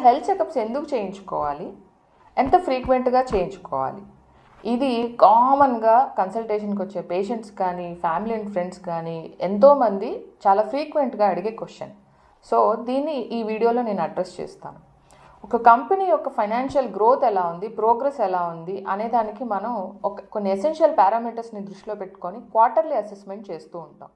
Health checkups ఎందుకు చేయించుకోవాలి, ఎంత ఫ్రీక్వెంట్గా చేయించుకోవాలి? ఇది కామన్గా కన్సల్టేషన్కి వచ్చే పేషెంట్స్ కానీ ఫ్యామిలీ అండ్ ఫ్రెండ్స్ కానీ ఎంతోమంది చాలా ఫ్రీక్వెంట్గా అడిగే క్వశ్చన్. సో దీన్ని ఈ వీడియోలో నేను అడ్రస్ చేస్తాను. ఒక కంపెనీ యొక్క ఫైనాన్షియల్ గ్రోత్ ఎలా ఉంది, ప్రోగ్రెస్ ఎలా ఉంది అనేదానికి మనం కొన్ని ఎసెన్షియల్ పారామీటర్స్ని దృష్టిలో పెట్టుకొని క్వార్టర్లీ అసెస్మెంట్ చేస్తూ ఉంటాం.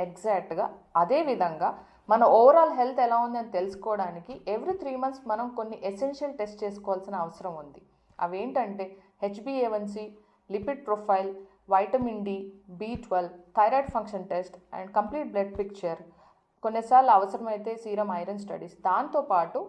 ఎగ్జాక్ట్గా అదేవిధంగా మన ఓవరాల్ హెల్త్ ఎలా ఉంది అని తెలుసుకోవడానికి ఎవ్రీ 3 months మనం కొన్ని ఎసెన్షియల్ టెస్ట్ చేసుకోవాల్సిన అవసరం ఉంది. అవేంటంటే HbA1c, lipid profile, vitamin D, B12, thyroid function test and complete blood picture, కొన్నిసార్లు అవసరమైతే సీరం ఐరన్ స్టడీస్, దాంతోపాటు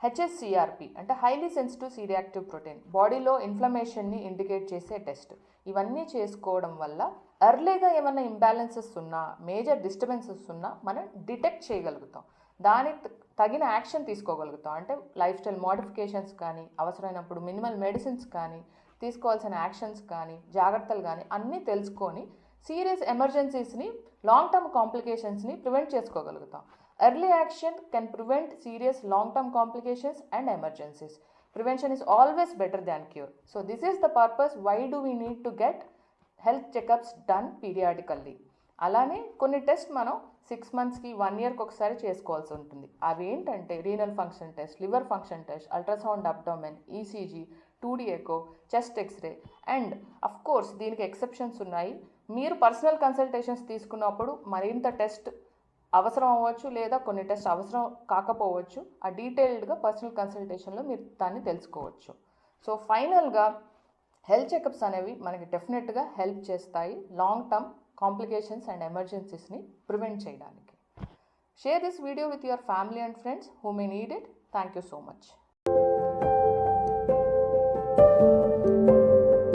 HSCRP అంటే highly sensitive C reactive protein, బాడీలో ఇన్ఫ్లమేషన్ని ఇండికేట్ చేసే టెస్ట్. ఇవన్నీ చేసుకోవడం వల్ల ఎర్లీగా ఏమైనా ఇంబ్యాలెన్సెస్ ఉన్నా, మేజర్ డిస్టర్బెన్సెస్ ఉన్నా మనం డిటెక్ట్ చేయగలుగుతాం, దానికి తగిన యాక్షన్ తీసుకోగలుగుతాం. అంటే లైఫ్ స్టైల్ మోడిఫికేషన్స్ కానీ, అవసరమైనప్పుడు మినిమల్ మెడిసిన్స్ కానీ, తీసుకోవాల్సిన యాక్షన్స్ కానీ, జాగ్రత్తలు కానీ అన్నీ తెలుసుకొని సీరియస్ ఎమర్జెన్సీస్ని, లాంగ్ టర్మ్ కాంప్లికేషన్స్ని ప్రివెంట్ చేసుకోగలుగుతాం. Early action can prevent serious long-term complications and emergencies. Prevention is always better than cure. So this is the purpose why do we need to get health checkups done periodically. అలానే కొన్ని test మనం 6 monthsకి 1 yearకి ఒకసారి చేసుకోవాల్సి ఉంటుంది. అవి ఏంటంటే renal function test, liver function test, ultrasound abdomen, ECG, 2D echo, chest x-ray and of course దీనికి exceptions ఉన్నాయి. మీరు పర్సనల్ కన్సల్టేషన్స్ తీసుకున్నప్పుడు మరింత టెస్ట్ అవసరం అవ్వచ్చు, లేదా కొన్ని టెస్ట్ అవసరం కాకపోవచ్చు. ఆ డీటెయిల్డ్గా పర్సనల్ కన్సల్టేషన్లో మీరు దాన్ని తెలుసుకోవచ్చు. సో ఫైనల్గా హెల్త్ చెకప్స్ అనేవి మనకి డెఫినెట్గా హెల్ప్ చేస్తాయి లాంగ్ టర్మ్ కాంప్లికేషన్స్ అండ్ ఎమర్జెన్సీస్ని ప్రివెంట్ చేయడానికి. Share this video with your family and friends who may need it. Thank you so much.